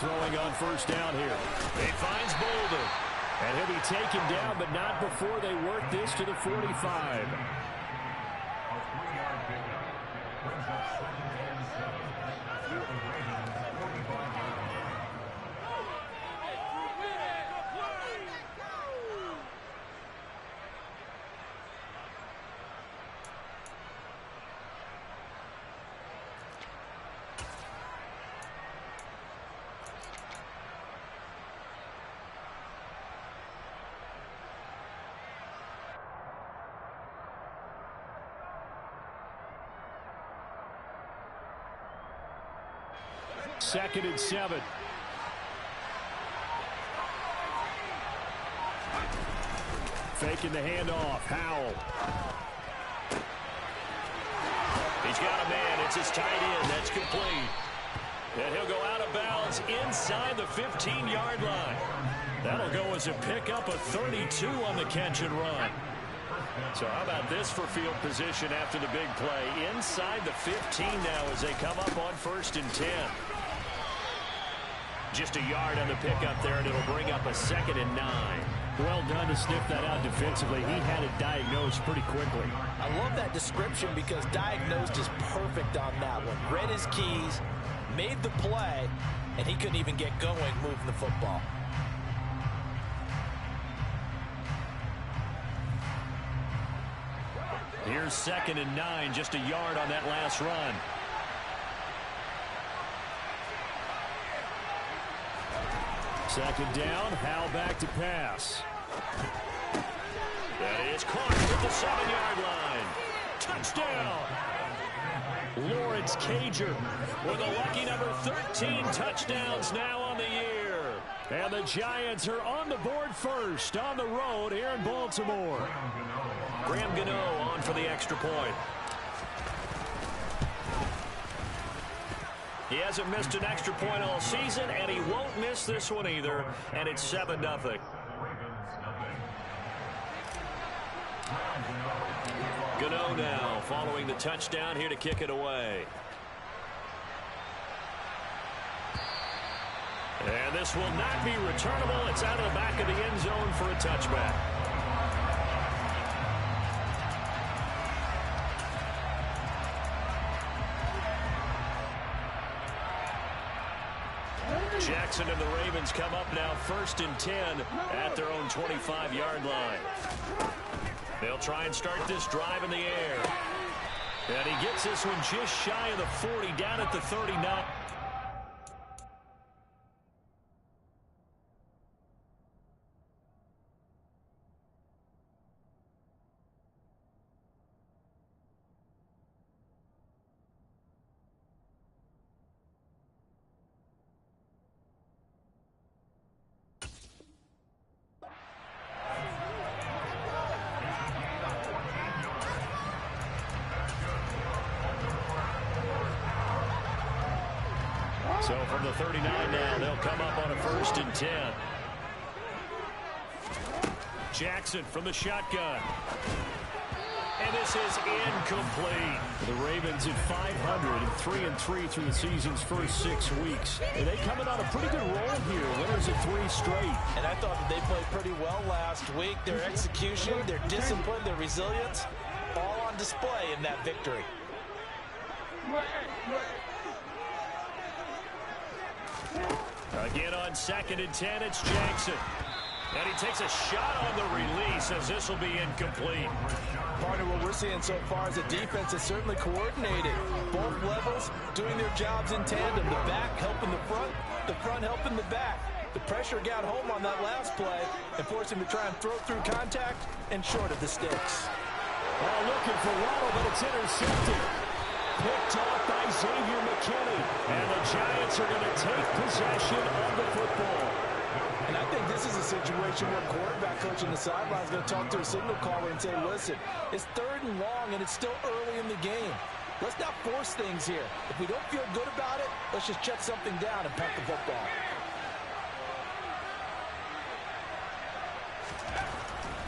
throwing on first down here. He finds Bolden. And he'll be taken down, but not before they work this to the 45. Second and 7. Faking the handoff. Howell. He's got a man. It's his tight end. That's complete. And he'll go out of bounds inside the 15-yard line. That'll go as a pickup of 32 on the catch and run. So how about this for field position after the big play? Inside the 15 now as they come up on 1st and 10. Just a yard on the pickup there, and it'll bring up a 2nd and 9. Well done to sniff that out defensively. He had it diagnosed pretty quickly. I love that description because diagnosed is perfect on that one. Read his keys, made the play, and he couldn't even get going moving the football. Here's 2nd and 9, just a yard on that last run. Second down, Howell back to pass. That is caught at the 7-yard line. Touchdown! Lawrence Cager with a lucky number 13 touchdowns now on the year. And the Giants are on the board first on the road here in Baltimore. Graham Gano on for the extra point. He hasn't missed an extra point all season, and he won't miss this one either, and it's 7-0. Gano now following the touchdown here to kick it away. And this will not be returnable. It's out of the back of the end zone for a touchback. Jackson and the Ravens come up now 1st and 10 at their own 25-yard line. They'll try and start this drive in the air. And he gets this one just shy of the 40, down at the 39. So from the 39 now, they'll come up on a 1st and 10. Jackson from the shotgun. And this is incomplete. The Ravens at 500 and 3-3 through the season's first 6 weeks. And they coming on a pretty good roll here. Winners of 3 straight. And I thought that they played pretty well last week. Their execution, their discipline, their resilience, all on display in that victory. Again on 2nd and 10, it's Jackson. And he takes a shot on the release as this will be incomplete. Partner, what we're seeing so far is a defense that's certainly coordinated. Both levels doing their jobs in tandem. The back helping the front helping the back. The pressure got home on that last play and forced him to try and throw through contact and short of the sticks. Looking for Waddle, but it's intercepted. Picked off by Xavier McKinney. And the Giants are going to take possession of the football. And I think this is a situation where quarterback coach on the sideline is going to talk to a signal caller and say, listen, it's 3rd and long and it's still early in the game. Let's not force things here. If we don't feel good about it, let's just check something down and punt the football.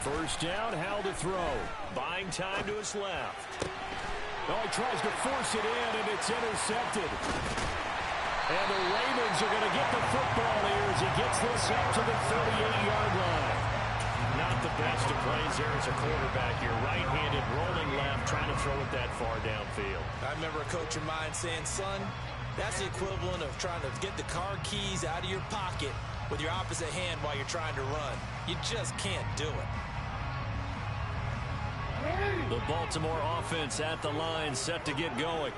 First down, Howell to throw. Buying time to his left. Oh, he tries to force it in, and it's intercepted. And the Ravens are going to get the football here as he gets this up to the 38-yard line. Not the best of plays there as a quarterback. You're right-handed, rolling left, trying to throw it that far downfield. I remember a coach of mine saying, son, that's the equivalent of trying to get the car keys out of your pocket with your opposite hand while you're trying to run. You just can't do it. The Baltimore offense at the line, set to get going.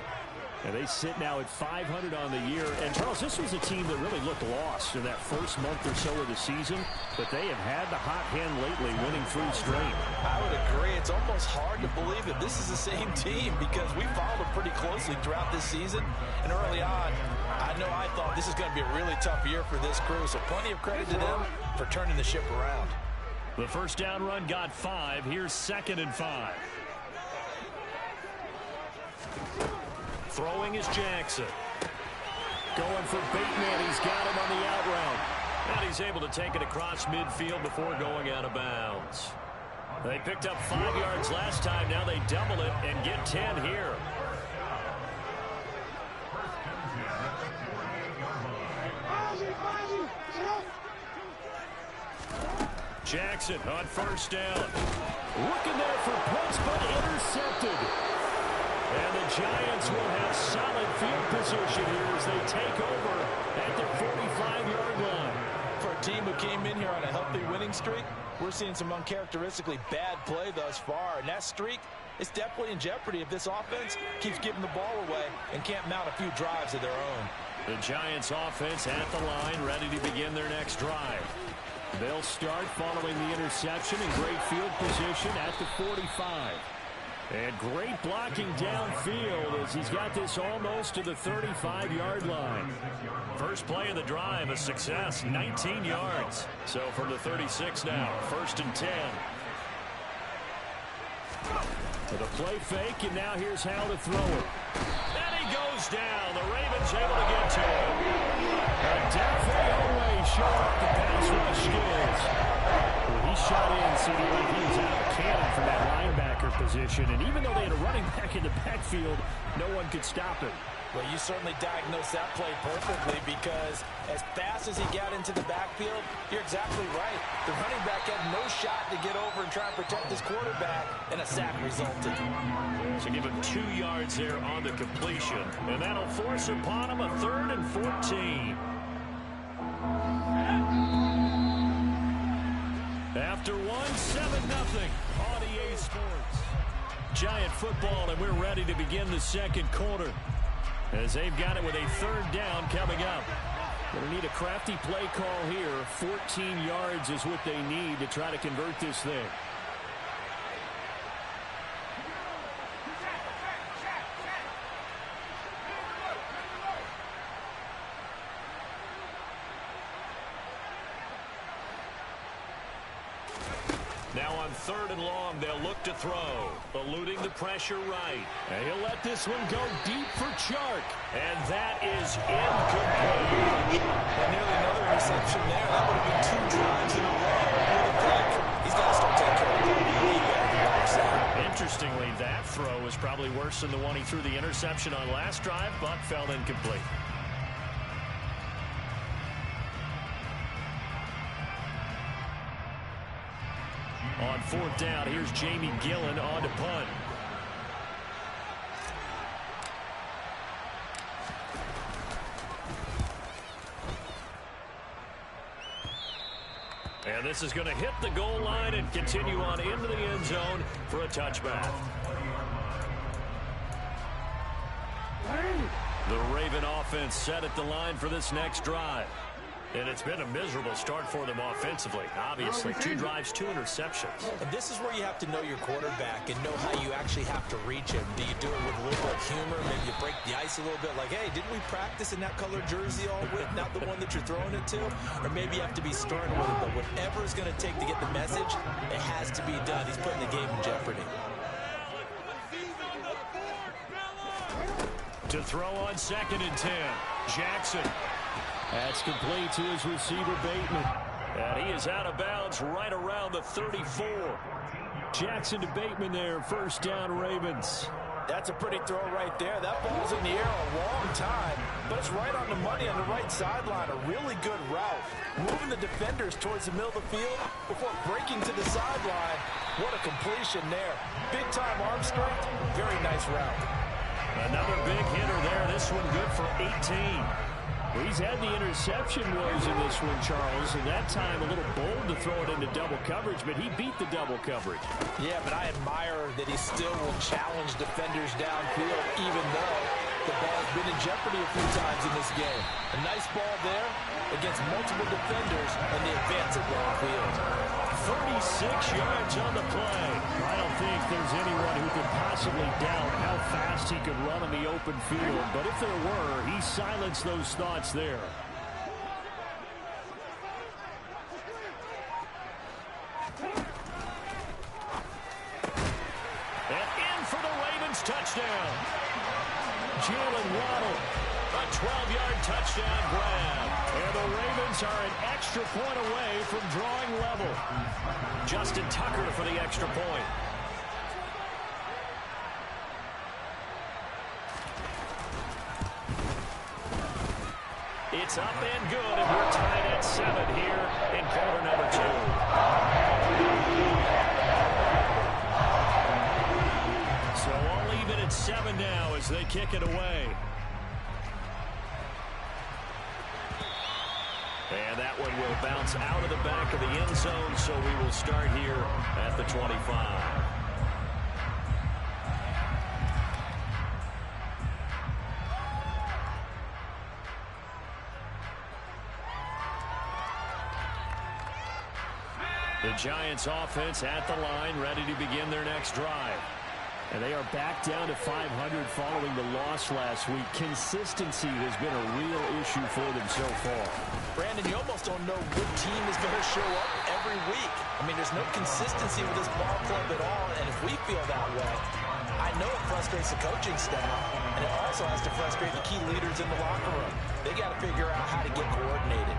And they sit now at 500 on the year. And, Charles, this was a team that really looked lost in that first month or so of the season. But they have had the hot hand lately, winning 3 straight. I would agree. It's almost hard to believe that this is the same team because we followed them pretty closely throughout this season. And early on, I know I thought this is going to be a really tough year for this crew. So plenty of credit to them for turning the ship around. The first down run got 5. Here's 2nd and 5. Throwing is Jackson. Going for Bateman. He's got him on the out route. And he's able to take it across midfield before going out of bounds. They picked up 5 yards last time. Now they double it and get 10 here. Jackson on first down. Looking there for points, but intercepted. And the Giants will have solid field position here as they take over at the 45-yard line. For a team who came in here on a healthy winning streak, we're seeing some uncharacteristically bad play thus far. And that streak is definitely in jeopardy if this offense keeps giving the ball away and can't mount a few drives of their own. The Giants offense at the line, ready to begin their next drive. They'll start following the interception in great field position at the 45. And great blocking downfield as he's got this almost to the 35-yard line. First play of the drive, a success, 19 yards. So from the 36 now, 1st and 10. To the play fake, and now here's how to throw it. And he goes down. The Ravens able to get to him. Odafe showing up the pass rush skills. Well, he shot in, CD, like he was out of a cannon from that linebacker position. And even though they had a running back in the backfield, no one could stop him. Well, you certainly diagnosed that play perfectly because as fast as he got into the backfield, you're exactly right. The running back had no shot to get over and try and protect his quarterback, and a sack resulted. So give him 2 yards there on the completion, and that'll force upon him a 3rd and 14. After 1, 7-0 on EA Sports. Giant football, and we're ready to begin the second quarter. As they've got it with a 3rd down coming up. Going to need a crafty play call here. 14 yards is what they need to try to convert this thing. Now on 3rd and long, they'll look to throw. Eluding the pressure right. And he'll let this one go deep for Chark. And that is incomplete. And nearly another interception there. That would have been 2 drives in a row with a pick. He's got to start taking care of the ball. Interestingly, that throw was probably worse than the one he threw the interception on last drive, but fell incomplete. On 4th down, here's Jamie Gillen on to punt. And this is going to hit the goal line and continue on into the end zone for a touchback. The Raven offense set at the line for this next drive. And it's been a miserable start for them offensively. Obviously, 2 drives, 2 interceptions. And this is where you have to know your quarterback and know how you actually have to reach him. Do you do it with a little bit of humor? Maybe you break the ice a little bit like, hey, didn't we practice in that colored jersey all week? Not the one that you're throwing it to? Or maybe you have to be stern with it. But whatever it's going to take to get the message, it has to be done. He's putting the game in jeopardy. To throw on 2nd and 10. Jackson. That's complete to his receiver, Bateman. And he is out of bounds right around the 34. Jackson to Bateman there, 1st down Ravens. That's a pretty throw right there. That ball's in the air a long time, but it's right on the money on the right sideline. A really good route. Moving the defenders towards the middle of the field before breaking to the sideline. What a completion there. Big-time arm strength. Very nice route. Another big hitter there. This one good for 18. Well, he's had the interception woes in this one, Charles, and that time a little bold to throw it into double coverage, but he beat the double coverage. Yeah, but I admire that he still will challenge defenders downfield, even though the ball's been in jeopardy a few times in this game. A nice ball there against multiple defenders, and the advance it downfield. 36 yards on the play. I don't think there's anyone who could possibly doubt how fast he could run on the open field. But if there were, he silenced those thoughts there. And in for the Ravens touchdown. Jalen Waddle, a 12-yard touchdown grab. And the Ravens are an extra point away from drawing level. Justin Tucker for the extra point. It's up and good, and we're tied at 7 here in quarter number 2. So all even at 7 now as they kick it away. And that one will bounce out of the back of the end zone, so we will start here at the 25. The Giants offense at the line, ready to begin their next drive. And they are back down to 500 following the loss last week. Consistency has been a real issue for them so far. Brandon, you almost don't know what team is going to show up every week. I mean, there's no consistency with this ball club at all, and if we feel that way, I know it frustrates the coaching staff, and it also has to frustrate the key leaders in the locker room. They got to figure out how to get coordinated.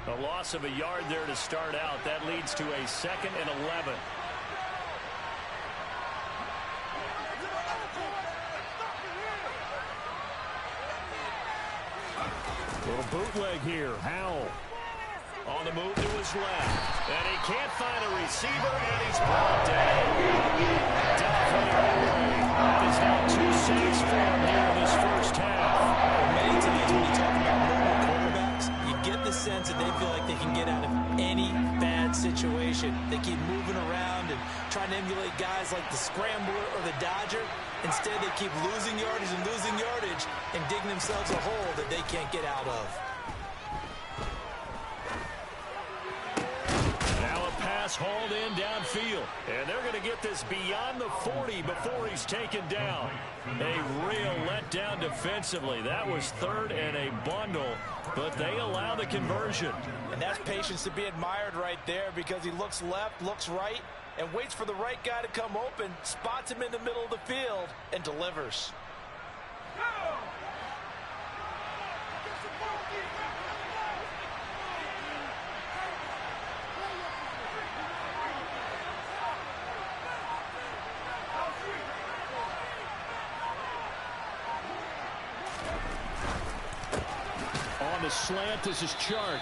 A loss of a yard there to start out. That leads to a 2nd and 11. Little bootleg here. Howell on the move to his left. And he can't find a receiver, and he's brought down. That is now 2 sacks for him here in this first half. Many times when you talk about mobile quarterbacks, you get the sense that they feel like they can get out of any bad situation. They keep moving around and trying to emulate guys like the Scrambler or the Dodger. Instead, they keep losing yardage and digging themselves a hole that they can't get out of. Now a pass hauled in downfield. And they're going to get this beyond the 40 before he's taken down. A real letdown defensively. That was 3rd and a bundle, but they allow the conversion. And that's patience to be admired right there, because he looks left, looks right, and waits for the right guy to come open, spots him in the middle of the field, and delivers. On the slant, this is Chark.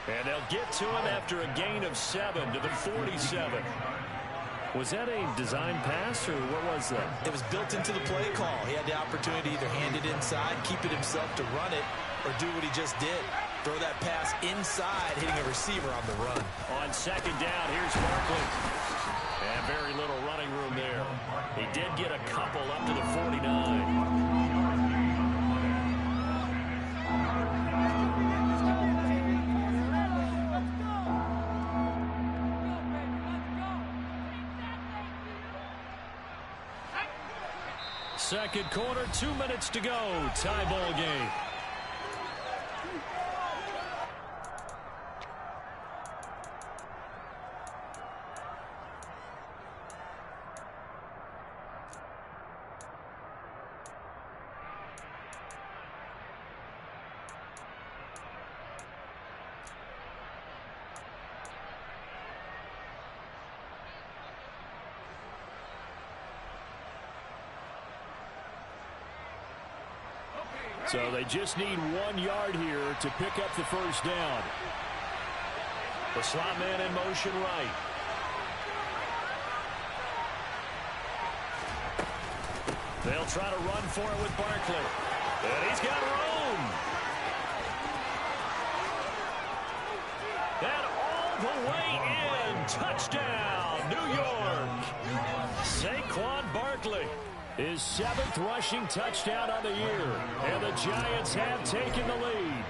And they'll get to him after a gain of 7 to the 47. Was that a design pass, or what was that? It was built into the play call. He had the opportunity to either hand it inside, keep it himself to run it, or do what he just did. Throw that pass inside, hitting a receiver on the run. On 2nd down, here's Barkley. And very little running room there. He did get a couple up to the 49. Second quarter, 2 minutes to go. Tie ball game. So they just need 1 yard here to pick up the first down. The slot man in motion right. They'll try to run for it with Barkley. And he's got room. And all the way in. Touchdown, New York. Saquon Barkley. His 7th rushing touchdown on the year. And the Giants have taken the lead.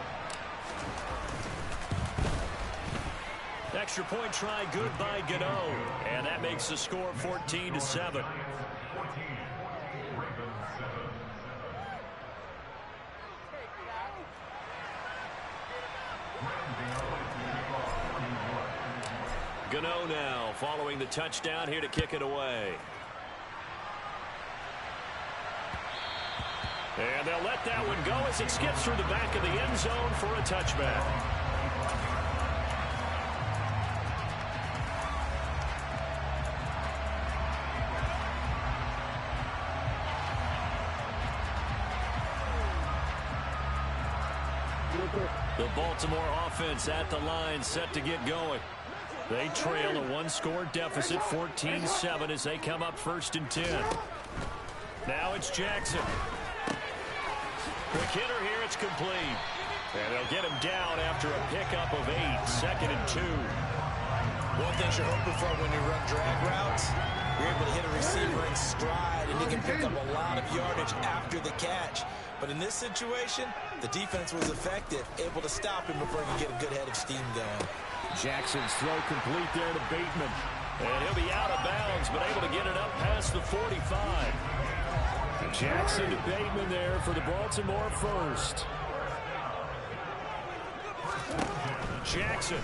Extra point try good by Gano. And that makes the score 14-7. Gano now following the touchdown here to kick it away. And they'll let that one go as it skips through the back of the end zone for a touchback. The Baltimore offense at the line set to get going. They trail a 1-score deficit, 14-7, as they come up 1st and 10. Now it's Jackson. Quick hitter here, it's complete. And they'll get him down after a pickup of 8, 2nd and 2. One thing you're hoping for when you run drag routes, you're able to hit a receiver in stride, and he can pick up a lot of yardage after the catch. But in this situation, the defense was effective, able to stop him before he could get a good head of steam going. Jackson's throw complete there to Bateman. And he'll be out of bounds, but able to get it up past the 45. Jackson to Bateman there for the Baltimore first. Jackson.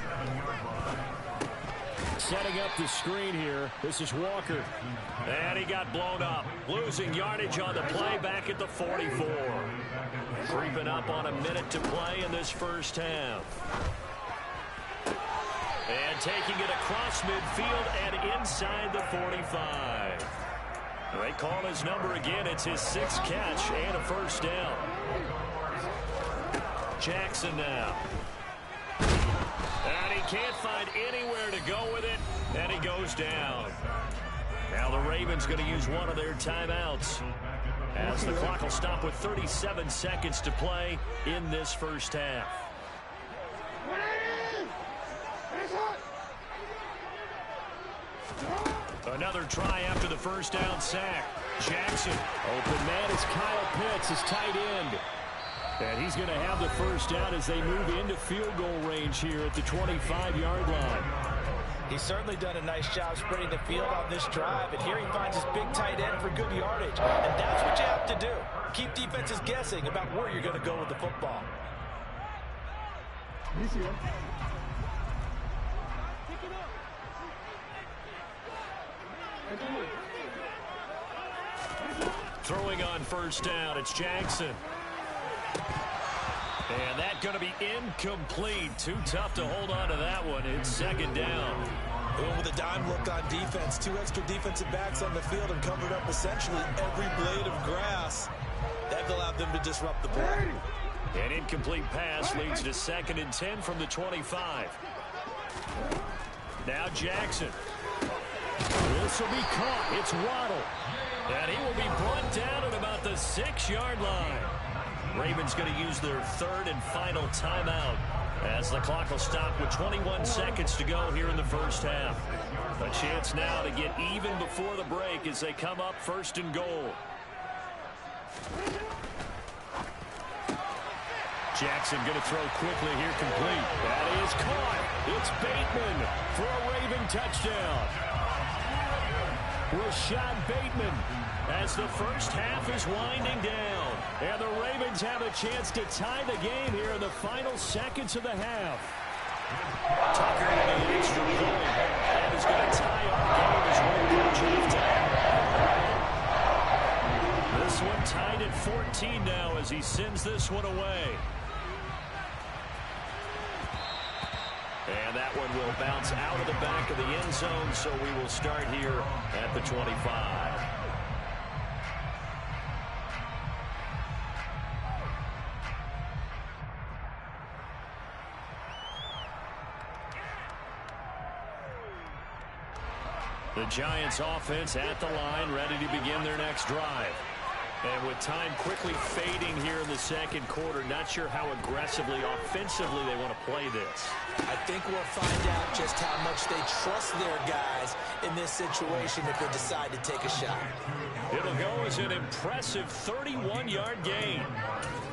Setting up the screen here. This is Walker. And he got blown up. Losing yardage on the play back at the 44. Creeping up on a minute to play in this first half. And taking it across midfield and inside the 45. They call his number again. It's his 6th catch and a first down. Jackson now. And he can't find anywhere to go with it, and he goes down. Now the Ravens going to use one of their timeouts as the clock will stop with 37 seconds to play in this first half. Another try after the first down sack. Jackson. Open man is Kyle Pitts, his tight end. And he's going to have the first down as they move into field goal range here at the 25-yard line. He's certainly done a nice job spreading the field on this drive, and here he finds his big tight end for good yardage. And that's what you have to do. Keep defenses guessing about where you're going to go with the football. Throwing on first down, it's Jackson. And that going to be incomplete. Too tough to hold on to that one. It's 2nd down. Going with a dime look on defense. 2 extra defensive backs on the field and covered up essentially every blade of grass. That allowed them to disrupt the play. An incomplete pass leads to 2nd and 10 from the 25. Now Jackson. This will be caught. It's Waddle. And he will be brought down at about the 6-yard line. Ravens going to use their 3rd and final timeout as the clock will stop with 21 seconds to go here in the first half. A chance now to get even before the break as they come up 1st and goal. Jackson going to throw quickly here, complete. That is caught. It's Bateman for a Raven touchdown. Rashad Bateman as the first half is winding down. And the Ravens have a chance to tie the game here in the final seconds of the half. Tucker into the extra point. And is going to tie our game as we approach halftime. This one tied at 14 now as he sends this one away. And that one will bounce out of the back of the end zone, so we will start here at the 25. Giants offense at the line, ready to begin their next drive. And with time quickly fading here in the second quarter, not sure how aggressively, offensively they want to play this. I think we'll find out just how much they trust their guys in this situation if they decide to take a shot. It'll go as an impressive 31-yard gain.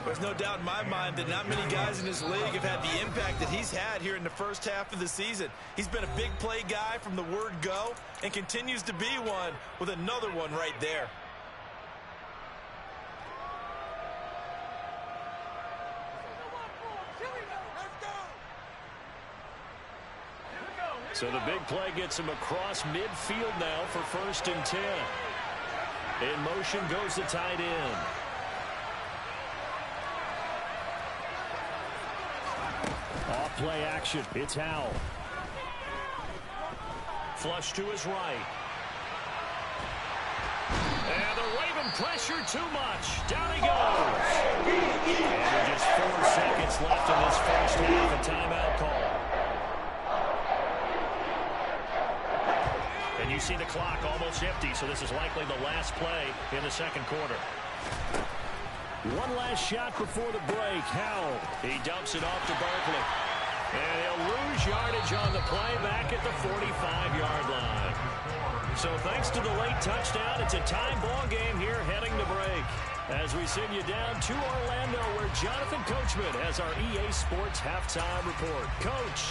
There's no doubt in my mind that not many guys in this league have had the impact that he's had here in the first half of the season. He's been a big play guy from the word go and continues to be one with another one right there. So the big play gets him across midfield now for 1st and 10. In motion goes the tight end. Off play action. It's Howell. Flush to his right. And the Raven pressure too much. Down he goes. And with just 4 seconds left in this first half, a timeout call. And you see the clock almost empty, so this is likely the last play in the second quarter. One last shot before the break. Howell. He dumps it off to Barkley. And he'll lose yardage on the play back at the 45-yard line. So thanks to the late touchdown, it's a tie ball game here heading to break. As we send you down to Orlando, where Jonathan Coachman has our EA Sports halftime report. Coach.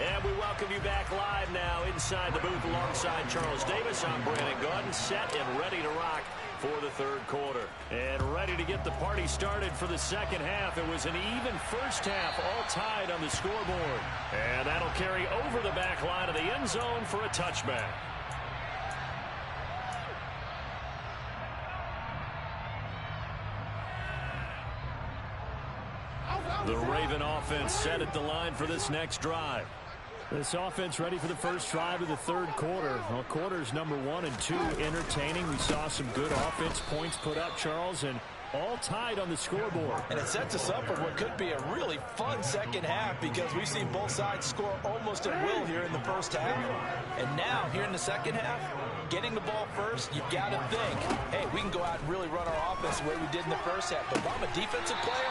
And we welcome you back live now inside the booth alongside Charles Davis. I'm Brandon Gaudin, set and ready to rock for the third quarter. And ready to get the party started for the second half. It was an even first half, all tied on the scoreboard. And that'll carry over the back line of the end zone for a touchback. The Raven offense set at the line for this next drive. This offense ready for the first drive of the third quarter. Well, quarters number 1 and 2 entertaining. We saw some good offense points put up, Charles, and all tied on the scoreboard. And it sets us up for what could be a really fun second half because we've seen both sides score almost at will here in the first half. And now, here in the second half, getting the ball first, you've got to think, hey, we can go out and really run our offense the way we did in the first half. But if I'm a defensive player,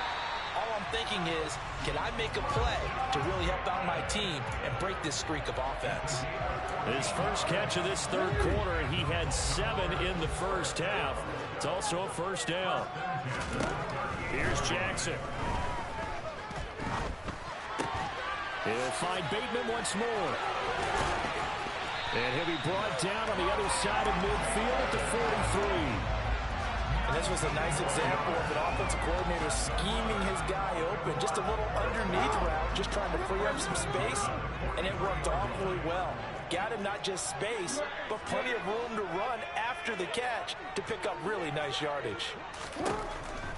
all I'm thinking is, can I make a play to really help out my team and break this streak of offense? His first catch of this third quarter, he had 7 in the first half. It's also a first down. Here's Jackson. He'll find Bateman once more. And he'll be brought down on the other side of midfield at the 43. And this was a nice example of an offensive coordinator scheming his guy open. Just a little underneath route, just trying to free up some space, and it worked awfully well. Got him not just space, but plenty of room to run after the catch to pick up really nice yardage.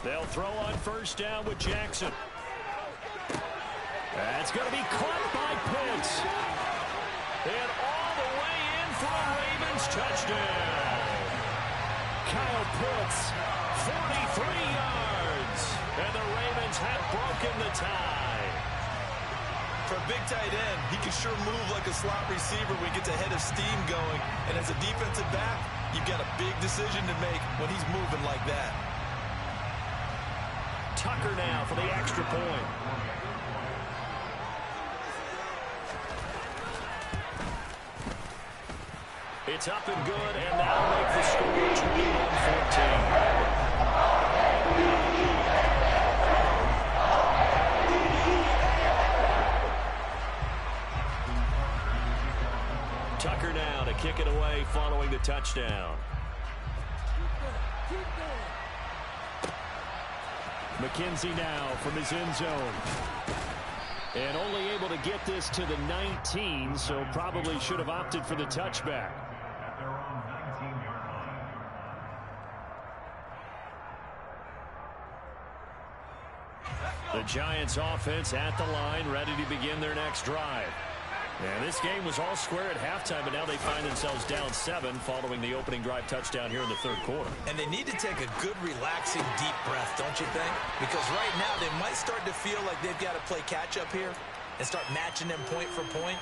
They'll throw on first down with Jackson. That's going to be caught by Pitts. And all the way in for a Ravens touchdown. Kyle Pitts, 43 yards, and the Ravens have broken the tie. For a big tight end, he can sure move like a slot receiver when he gets a head of steam going. And as a defensive back, you've got a big decision to make when he's moving like that. Tucker now for the extra point. It's up and good, and that'll make the score 21-14. Tucker now to kick it away following the touchdown. McKenzie now from his end zone. And only able to get this to the 19, so probably should have opted for the touchback. The Giants offense at the line, ready to begin their next drive. And this game was all square at halftime, but now they find themselves down 7 following the opening drive touchdown here in the third quarter. And they need to take a good, relaxing, deep breath, don't you think? Because right now they might start to feel like they've got to play catch-up here and start matching them point for point.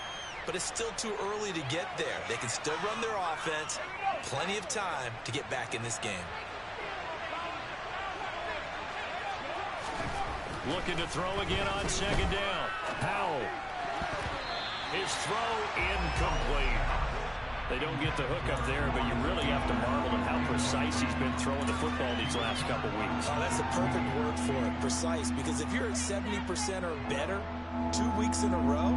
But it's still too early to get there. They can still run their offense. Plenty of time to get back in this game. Looking to throw again on second down. Powell. His throw incomplete. They don't get the hook up there, but you really have to marvel at how precise he's been throwing the football these last couple weeks. Oh, that's the perfect word for it, precise. Because if you're at 70% or better 2 weeks in a row,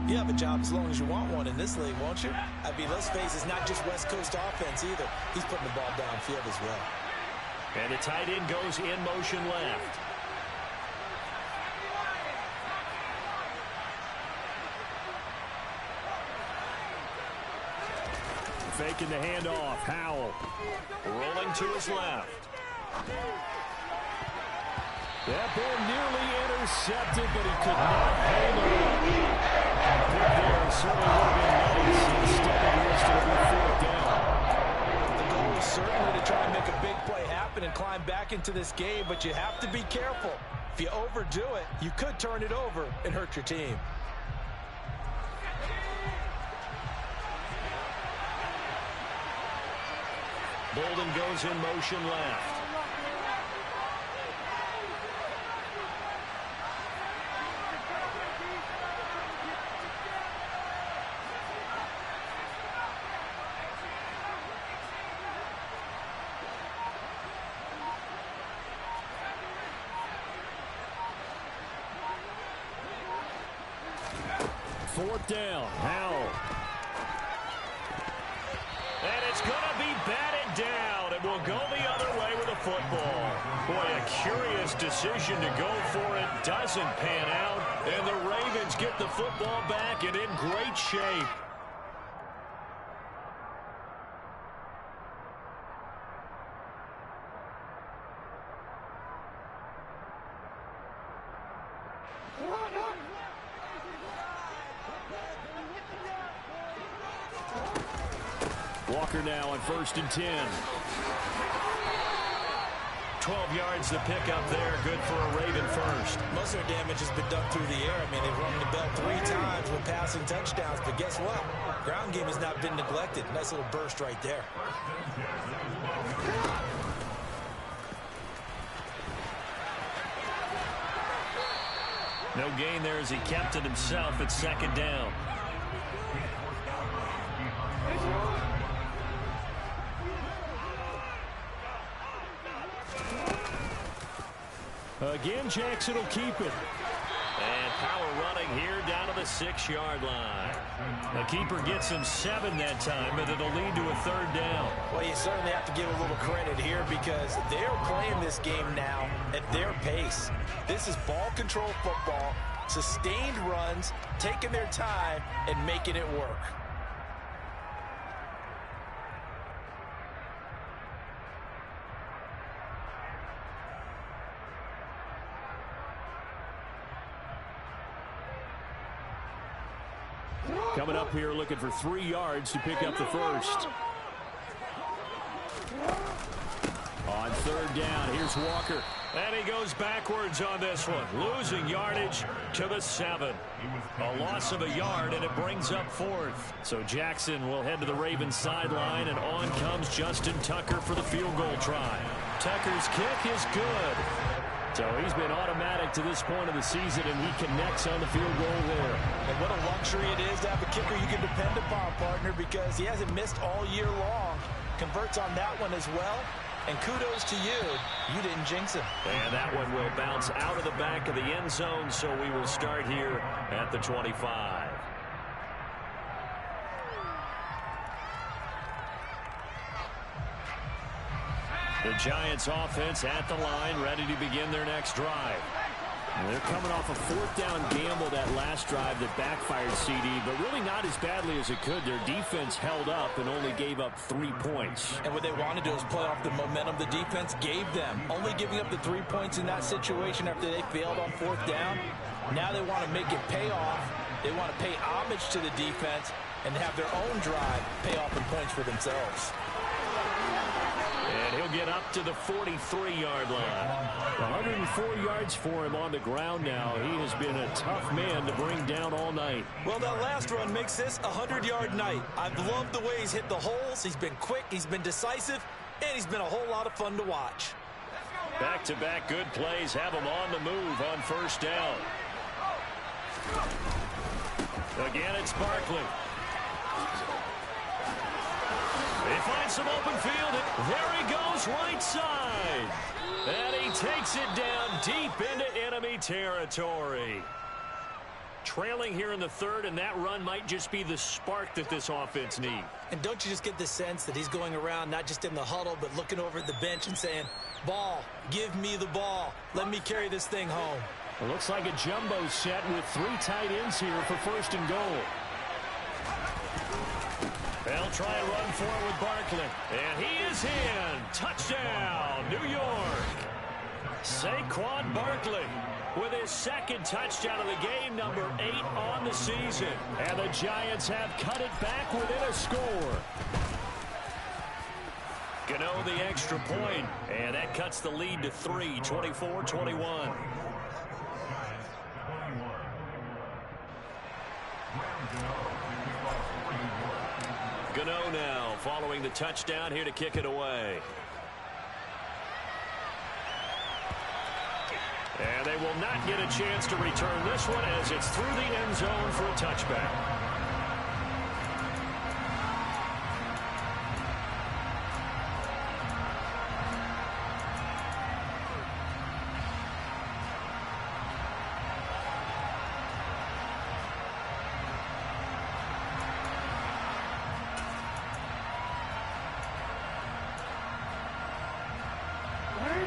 you have a job as long as you want one in this league, won't you? I mean, let's face it, it's not just West Coast offense either. He's putting the ball downfield as well. And the tight end goes in motion left. Faking the handoff. Howell rolling to his left. That ball nearly intercepted, but he could not hold it up. Pick there certainly would have been nice. Instead, he has to be fourth down. The goal is certainly to try and make a big play happen and climb back into this game, but you have to be careful. If you overdo it, you could turn it over and hurt your team. Bolden goes in motion left. Fourth down. Howell. And it's going to be batted down, and will go the other way with the football. Boy, a curious decision to go for it. Doesn't pan out, and the Ravens get the football back and in great shape. Walker now on 1st and 10. 12 yards to pick up there. Good for a Raven first. Most of their damage has been done through the air. I mean, they've rung the bell 3 times with passing touchdowns. But guess what? Ground game has not been neglected. Nice little burst right there. No gain there as he kept it himself at 2nd down. Again, Jackson will keep it. And power running here down to the 6-yard line. The keeper gets him 7 that time, but it'll lead to a 3rd down. Well, you certainly have to give a little credit here because they're playing this game now at their pace. This is ball control football, sustained runs, taking their time, and making it work. Coming up here looking for 3 yards to pick up the first. On 3rd down, here's Walker. And he goes backwards on this one. Losing yardage to the 7. A loss of a yard, and it brings up 4th. So Jackson will head to the Ravens sideline, and on comes Justin Tucker for the field goal try. Tucker's kick is good. So he's been automatic to this point of the season, and he connects on the field goal there. And what a luxury it is to have a kicker you can depend upon, partner, because he hasn't missed all year long. Converts on that one as well. And kudos to you. You didn't jinx him. And that one will bounce out of the back of the end zone, so we will start here at the 25. The Giants offense at the line, ready to begin their next drive. They're coming off a 4th down gamble that last drive that backfired CD, but really not as badly as it could. Their defense held up and only gave up 3 points. And what they want to do is play off the momentum the defense gave them. Only giving up the 3 points in that situation after they failed on 4th down. Now they want to make it pay off They want to pay homage to the defense and have their own drive pay off in points for themselves. And he'll get up to the 43-yard line. 104 yards for him on the ground now. He has been a tough man to bring down all night. Well, that last run makes this a 100-yard night. I've loved the way he's hit the holes. He's been quick, he's been decisive, and he's been a whole lot of fun to watch. Back-to-back good plays have him on the move on first down. Again, it's Barkley. He finds some open field. There he goes, right side. And he takes it down deep into enemy territory. Trailing here in the third, and that run might just be the spark that this offense needs. And don't you just get the sense that he's going around not just in the huddle, but looking over at the bench and saying, ball, give me the ball. Let me carry this thing home. It looks like a jumbo set with 3 tight ends here for first and goal. They'll try and run for it with Barkley. And he is in. Touchdown, New York. Saquon Barkley with his second touchdown of the game, number 8 on the season. And the Giants have cut it back within a score. Gano the extra point, and that cuts the lead to 3, 24-21. Gano now following the touchdown here to kick it away. And they will not get a chance to return this one as it's through the end zone for a touchback.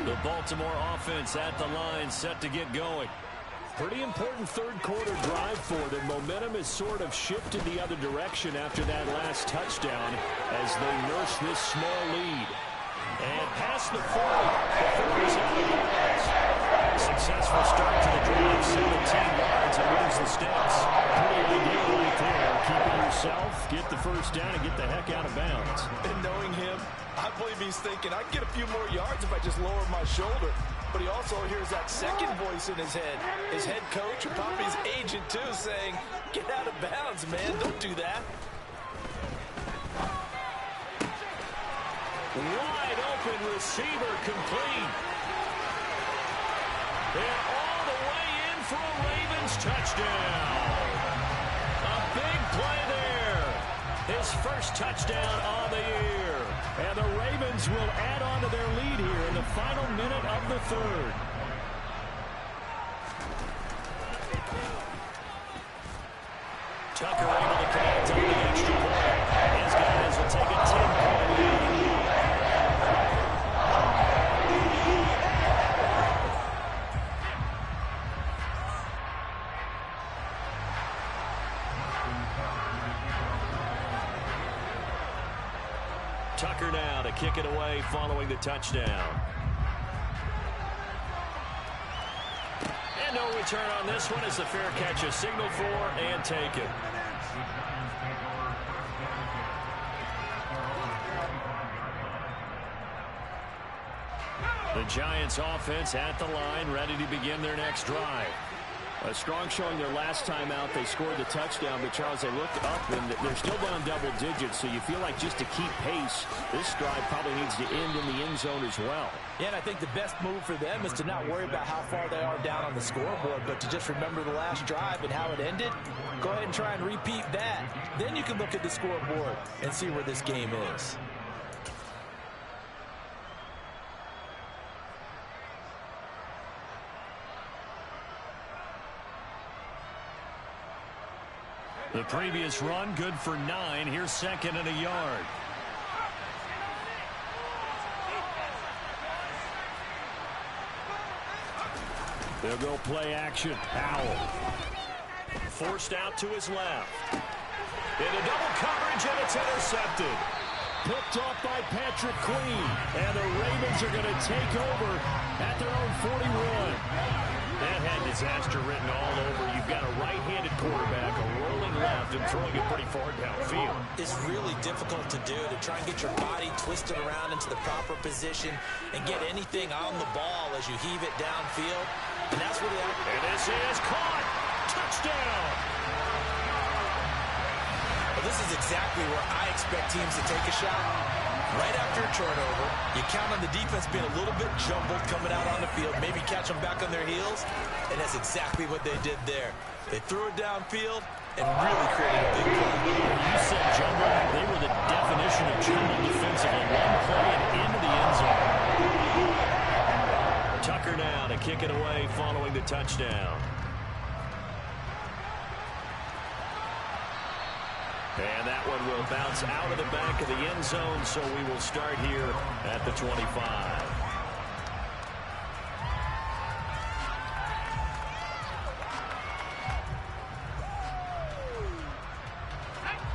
The Baltimore offense at the line, set to get going. Pretty important third quarter drive for them. Momentum has sort of shifted the other direction after that last touchdown as they nurse this small lead. And past the 40. The 40's out of bounds. Successful start to the drive, 17 yards and moves the sticks. Pretty ideal right there. Keeping yourself, get the first down, and get the heck out of bounds. And knowing him, I believe he's thinking, I'd get a few more yards if I just lower my shoulder. But he also hears that second voice in his head. His head coach, and probably his agent too, saying, get out of bounds, man. Don't do that. Wide open receiver complete. And all the way in for a Ravens touchdown. A big play there. His first touchdown of the year. And the Ravens will add on to their lead here in the final minute of the third. Tucker able to connect on the extra point. His guys will take a 10-point lead. Tucker now to kick it away following the touchdown. And no return on this one as the fair catch is signaled for and taken. The Giants offense at the line, ready to begin their next drive. A strong showing their last time out. They scored the touchdown, but Charles, they looked up and they're still down double digits, so you feel like just to keep pace, this drive probably needs to end in the end zone as well. Yeah, and I think the best move for them is to not worry about how far they are down on the scoreboard, but to just remember the last drive and how it ended. Go ahead and try and repeat that. Then you can look at the scoreboard and see where this game is. The previous run, good for 9. Here's second and a yard. They'll go play action. Powell. Forced out to his left. Into double coverage, and it's intercepted. Picked off by Patrick Queen. And the Ravens are going to take over at their own 41. And had disaster written all over. You've got a right-handed quarterback, a rolling left, and throwing it pretty far downfield. It's really difficult to do, to try and get your body twisted around into the proper position and get anything on the ball as you heave it downfield. And that's what and this is caught. Touchdown. Well, this is exactly where I expect teams to take a shot. Right after a turnover, you count on the defense being a little bit jumbled coming out on the field, maybe catch them back on their heels, and that's exactly what they did there. They threw it downfield and really created a big play. You said jumbled. They were the definition of jumbled defensively. One play and into the end zone. Tucker now to kick it away following the touchdown. And that one will bounce out of the back of the end zone, so we will start here at the 25.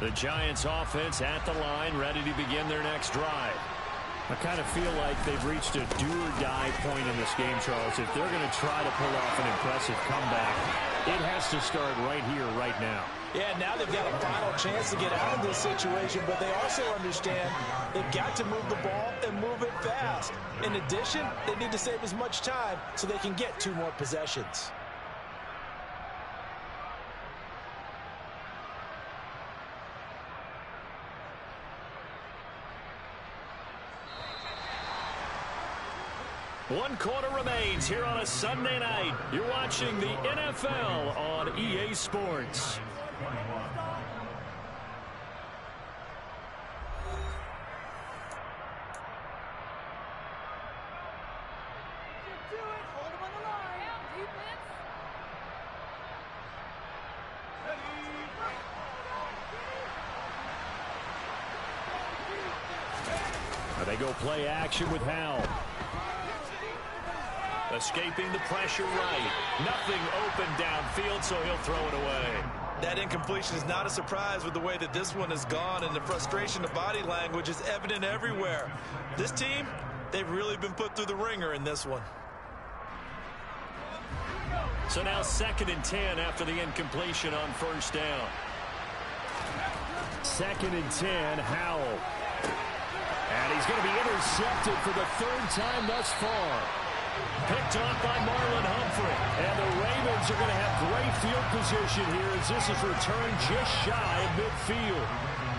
The Giants offense at the line, ready to begin their next drive. I kind of feel like they've reached a do-or-die point in this game, Charles. If they're going to try to pull off an impressive comeback, it has to start right here, right now. Yeah, now they've got a final chance to get out of this situation, but they also understand they've got to move the ball and move it fast. In addition, they need to save as much time so they can get 2 more possessions. One quarter remains here on a Sunday night. You're watching the NFL on EA Sports. They go play action with Howell. Escaping the pressure right. Nothing open downfield, so he'll throw it away. That incompletion is not a surprise with the way that this one has gone, and the frustration of body language is evident everywhere. This team, they've really been put through the ringer in this one. So now 2nd and 10 after the incompletion on first down. 2nd and 10, Howell. And he's going to be intercepted for the 3rd time thus far. Picked off by Marlon Humphrey. And the Ravens are going to have great field position here as this is returned just shy of midfield.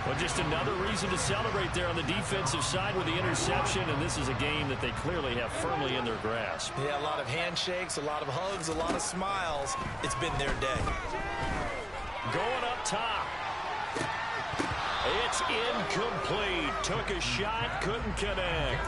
Well, just another reason to celebrate there on the defensive side with the interception, and this is a game that they clearly have firmly in their grasp. Yeah, a lot of handshakes, a lot of hugs, a lot of smiles. It's been their day. Going up top. It's incomplete. Took a shot, couldn't connect.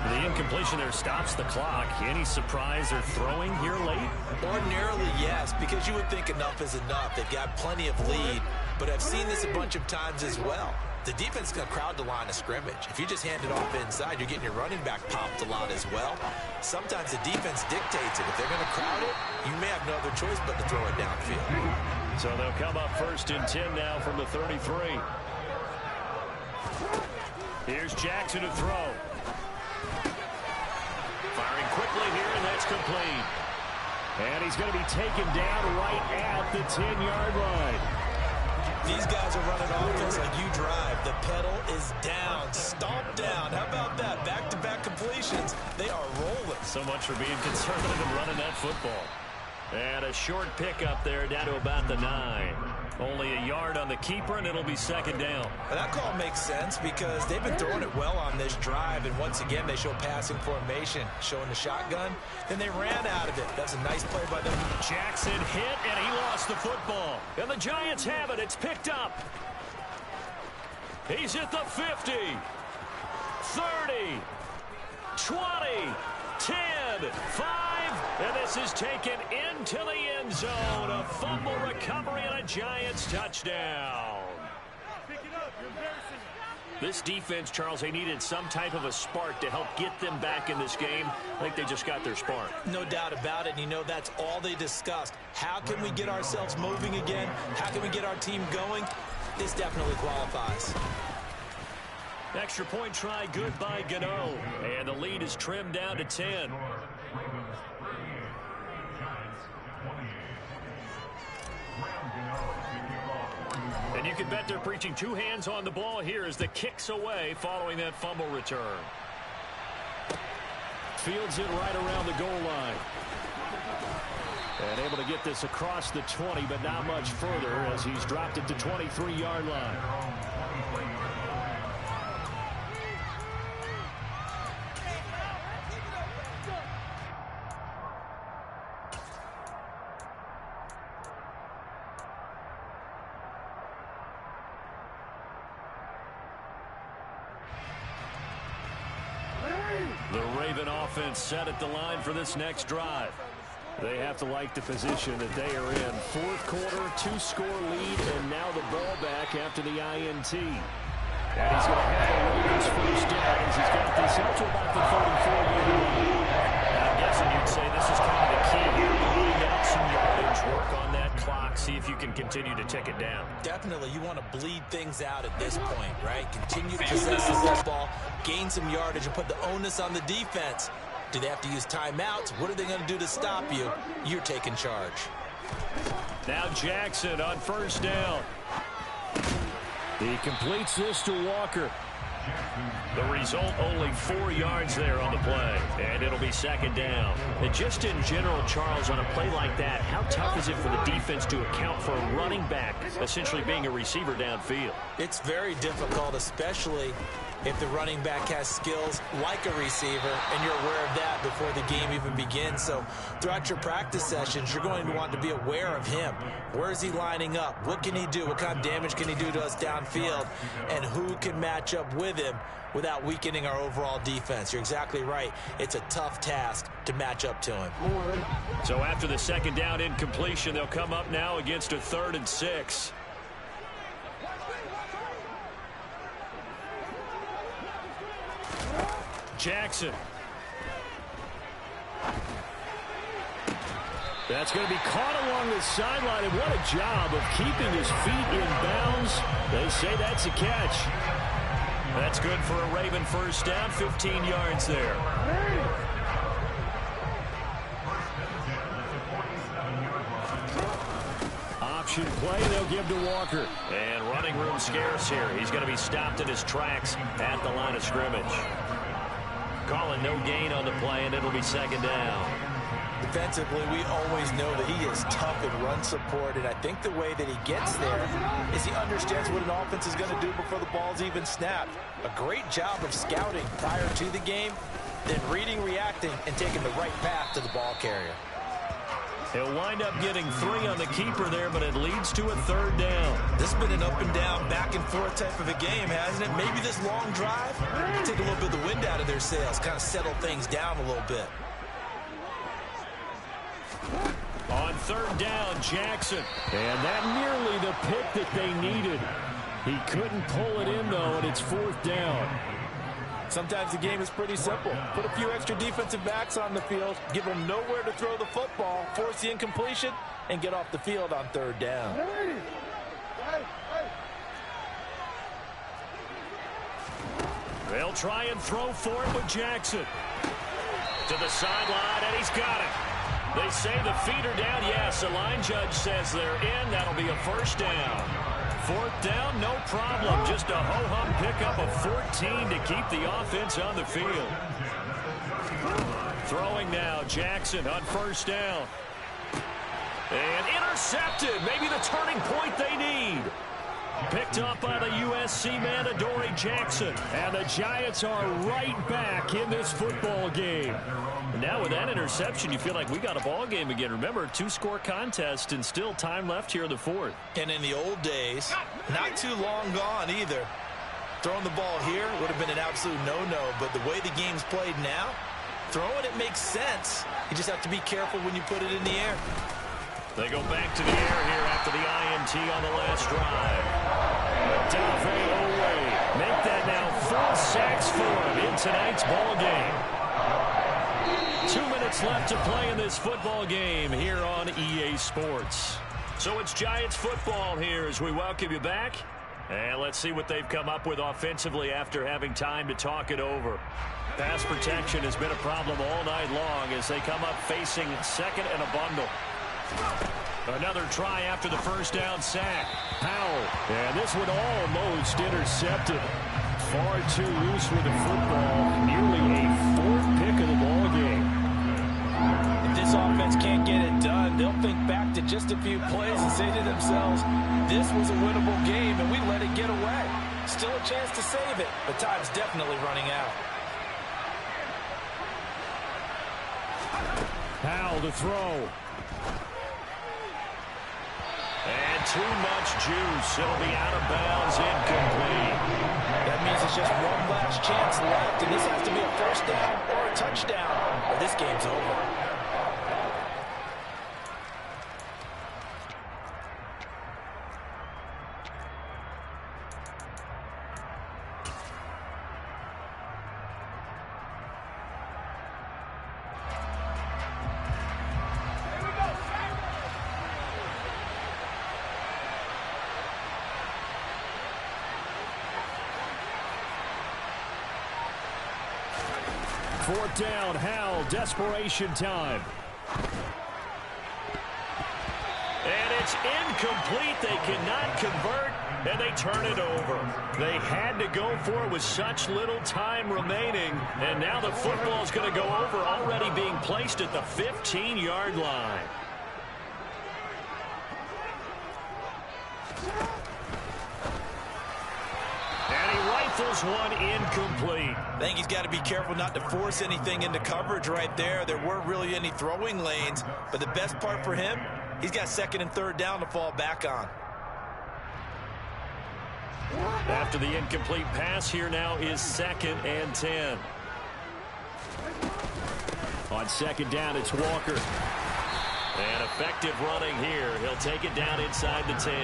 The incompletion there stops the clock. Any surprise they're throwing here late? Ordinarily, yes, because you would think enough is enough. They've got plenty of lead, but I've seen this a bunch of times as well. The defense is going to crowd the line of scrimmage. If you just hand it off inside, you're getting your running back popped a lot as well. Sometimes the defense dictates it. If they're going to crowd it, you may have no other choice but to throw it downfield. So they'll come up 1st and 10 now from the 33. Here's Jackson to throw. Firing quickly here, and that's complete. And he's going to be taken down right at the 10-yard line. These guys are running offense like you drive. The pedal is down, stomped down. How about that? Back-to-back completions. They are rolling. So much for being conservative and running that football. And a short pickup there down to about the 9. Only a yard on the keeper, and it'll be 2nd down. Well, that call makes sense because they've been throwing it well on this drive, and once again they show passing formation, showing the shotgun. Then they ran out of it. That's a nice play by them. Jackson hit, and he lost the football. And the Giants have it. It's picked up. He's at the 50, 30, 20, 10, 5, and this is taken into the end zone. A fumble recovery and a Giants touchdown. This defense, Charles, they needed some type of a spark to help get them back in this game. I think they just got their spark. No doubt about it, and you know that's all they discussed. How can we get ourselves moving again? How can we get our team going? This definitely qualifies. Extra point try good by Gano. And the lead is trimmed down to 10. And you can bet they're preaching two hands on the ball here as the kick's away following that fumble return. Fields it right around the goal line. And able to get this across the 20, but not much further as he's dropped it to 23-yard line. The Raven offense set at the line for this next drive. They have to like the position that they are in. Fourth quarter, two-score lead, and now the ball back after the INT. And he's going to have the Ravens first down as he's got this out to about the 34-yard line. I'm guessing you'd say this is kind of the key here. Leading out some yardage, work on that clock, see if you can continue to tick it down. Definitely, you want to bleed things out at this point, right? Continue to possess the football, gain some yardage, and put the onus on the defense. Do they have to use timeouts? What are they going to do to stop you? You're taking charge. Now Jackson on first down. He completes this to Walker. The result, only 4 yards there on the play, and it'll be second down. And just in general, Charles, on a play like that, how tough is it for the defense to account for a running back essentially being a receiver downfield? It's very difficult, especially if the running back has skills like a receiver, and you're aware of that before the game even begins. So throughout your practice sessions, you're going to want to be aware of him. Where is he lining up? What can he do? What kind of damage can he do to us downfield? And who can match up with him without weakening our overall defense? You're exactly right. It's a tough task to match up to him. So after the second down incompletion, they'll come up now against a 3rd and 6. Jackson. That's going to be caught along the sideline, and what a job of keeping his feet in bounds. They say that's a catch. That's good for a Raven first down, 15 yards there. Option play they'll give to Walker. And running room scarce here. He's going to be stopped in his tracks at the line of scrimmage. Calling no gain on the play, and it'll be second down. Defensively, we always know that he is tough in run support, and I think the way that he gets there is he understands what an offense is going to do before the ball's even snapped. A great job of scouting prior to the game, then reading, reacting, and taking the right path to the ball carrier. He'll wind up getting 3 on the keeper there, but it leads to a 3rd down. This has been an up and down, back and forth type of a game, hasn't it? Maybe this long drive, take a little bit of the wind out of their sails, kind of settle things down a little bit. On 3rd down, Jackson. And that nearly the pick that they needed. He couldn't pull it in, though, and it's 4th down. Sometimes the game is pretty simple. Put a few extra defensive backs on the field, give them nowhere to throw the football, force the incompletion, and get off the field on 3rd down. They'll try and throw for it with Jackson. To the sideline, and he's got it. They say the feet are down. Yes, the line judge says they're in. That'll be a first down. 4th down, no problem. Just a ho-hum pickup of 14 to keep the offense on the field. Throwing now, Jackson on first down. And intercepted. Maybe the turning point they need. Picked up by the USC man, Adoree Jackson. And the Giants are right back in this football game. And now with that interception, you feel like we got a ball game again. Remember, 2-score contest and still time left here in the 4th. And in the old days, not too long gone either. Throwing the ball here would have been an absolute no-no. But the way the game's played now, throwing it makes sense. You just have to be careful when you put it in the air. They go back to the air here after the INT on the last drive. Dave away. Make that now 4 sacks for him in tonight's ball game. 2 minutes left to play in this football game here on EA Sports. So it's Giants football here as we welcome you back. And let's see what they've come up with offensively after having time to talk it over. Pass protection has been a problem all night long as they come up facing second and a bundle. Another try after the first down sack. Powell. And this one almost intercepted. Far too loose with the football. Nearly a fourth pick of the ball game. If this offense can't get it done, they'll think back to just a few plays and say to themselves, this was a winnable game and we let it get away. Still a chance to save it, but time's definitely running out. Powell to throw. And too much juice. It'll be out of bounds, incomplete. That means it's just one last chance left, and this has to be a first down or a touchdown, or this game's over. Fourth down, Howell, desperation time. And it's incomplete. They cannot convert, and they turn it over. They had to go for it with such little time remaining, and now the football's going to go over, already being placed at the 15-yard line. One incomplete. I think he's got to be careful not to force anything into coverage right there. There weren't really any throwing lanes, but the best part for him, he's got second and third down to fall back on. After the incomplete pass, here now is 2nd and 10. On second down, it's Walker. And effective running here. He'll take it down inside the 10.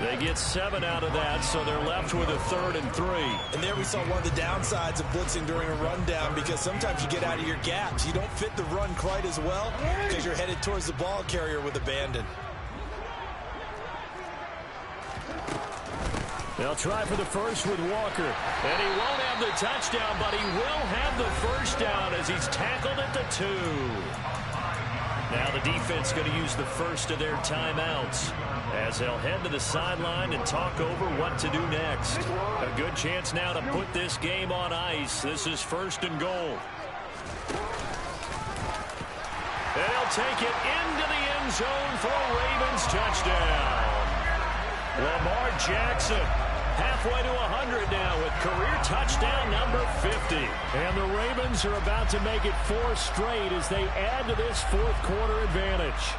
They get 7 out of that, so they're left with a 3rd and 3. And there we saw one of the downsides of blitzing during a rundown, because sometimes you get out of your gaps. You don't fit the run quite as well because you're headed towards the ball carrier with abandon. They'll try for the first with Walker. And he won't have the touchdown, but he will have the first down as he's tackled at the 2. Now the defense going to use the first of their timeouts as they'll head to the sideline and talk over what to do next. A good chance now to put this game on ice. This is 1st and goal. And he'll take it into the end zone for a Ravens touchdown. Lamar Jackson halfway to 100 now with career touchdown number 50. And the Ravens are about to make it 4 straight as they add to this 4th quarter advantage.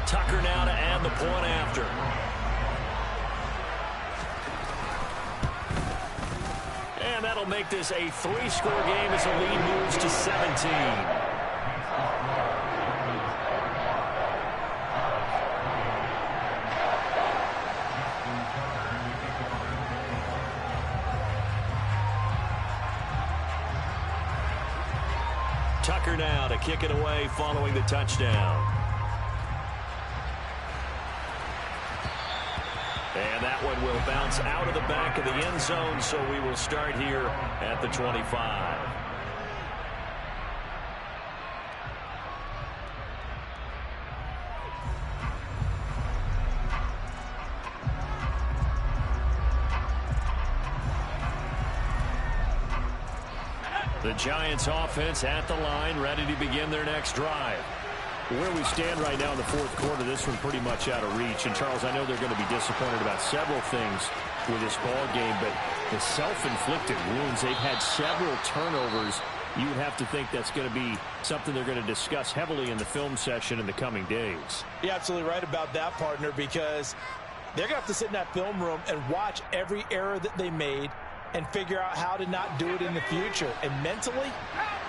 Tucker now to add the point after. And that'll make this a 3-score game as the lead moves to 17. Tucker now to kick it away following the touchdown. And that one will bounce out of the back of the end zone, so we will start here at the 25. The Giants offense at the line, ready to begin their next drive. Where we stand right now in the 4th quarter, this one pretty much out of reach. And, Charles, I know they're going to be disappointed about several things with this ball game, but the self-inflicted wounds, they've had several turnovers. You would have to think that's going to be something they're going to discuss heavily in the film session in the coming days. You're absolutely right about that, partner, because they're going to have to sit in that film room and watch every error that they made and figure out how to not do it in the future. And mentally,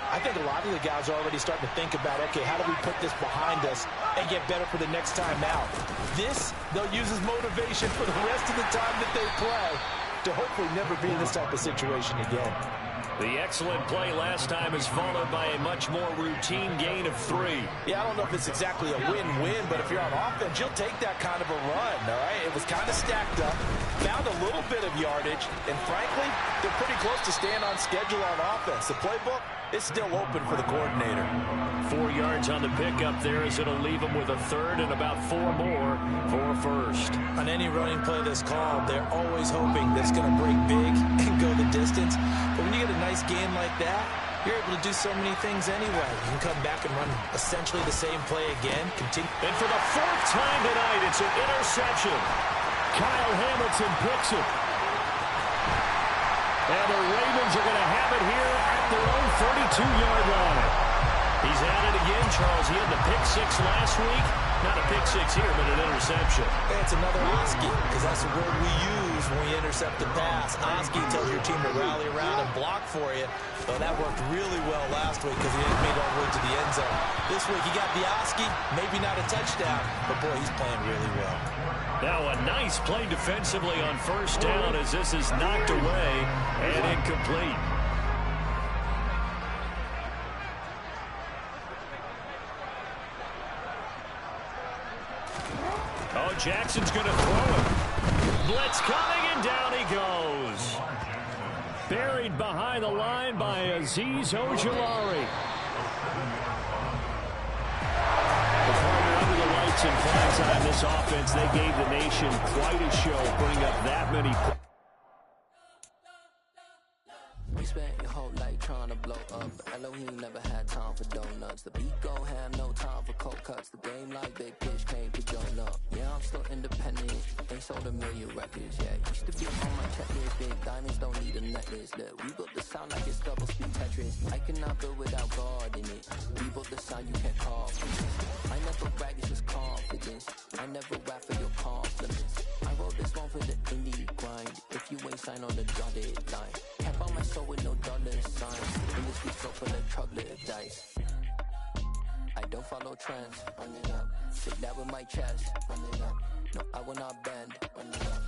I think a lot of the guys are already starting to think about, okay, how do we put this behind us and get better for the next time out? This, they'll use as motivation for the rest of the time that they play to hopefully never be in this type of situation again. The excellent play last time is followed by a much more routine gain of 3. Yeah, I don't know if it's exactly a win-win, but if you're on offense, you'll take that kind of a run, all right? It was kind of stacked up, found a little bit of yardage, and frankly, they're pretty close to staying on schedule on offense. The playbook, it's still open for the coordinator. 4 yards on the pickup there as it'll leave him with a third and about 4 more for a first. On any running play that's called, they're always hoping that it's going to break big and go the distance. But when you get a nice game like that, you're able to do so many things anyway. You can come back and run essentially the same play again. Continue. And for the 4th time tonight, it's an interception. Kyle Hamilton picks it. And the Ravens are going to have it here at their own 32-yard line. He's at it again, Charles. He had the pick 6 last week. Not a pick 6 here, but an interception. Hey, it's another Oski, because that's the word we use when we intercept the pass. Oski tells your team to rally around and block for you. Well, that worked really well last week because he didn't make it all the way to the end zone. This week he got the Oski, maybe not a touchdown, but boy, he's playing really well. Now a nice play defensively on first down as this is knocked away and incomplete. Oh, Jackson's going to throw it. Blitz coming, and down he goes. Buried behind the line by Azeez Ojulari. Under the lights in prime time, this offense, they gave the nation quite a show, putting up that many points. We spent your whole life trying to blow up, but Elohim never had time for donuts. The beat go ham, no time for cold cuts. The game like big pitch came to join up. Yeah, I'm still independent. They sold 1 million records. Yeah, used to be on my checklist. Big diamonds don't need a necklace. Look, we built the sound like it's double speed Tetris. I cannot build without God in it. We built the sound you can't copy. I never brag, it's just confidence. I never rap for your compliments. I wrote this one for the indie grind. If you ain't signed on the dotted line, can't buy my soul with no dollar signs. In this week, so full of troglodytes. I don't follow trends. Run it up. Take that with my chest. Run it up. No, I will not bend. Run it up.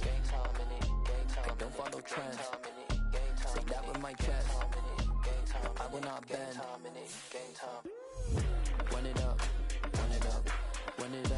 Gang time in it. Gang time. I don't follow trends. Take that with my chest. No, I will not bend. Gang time. Run it up. Run it up. Run it up.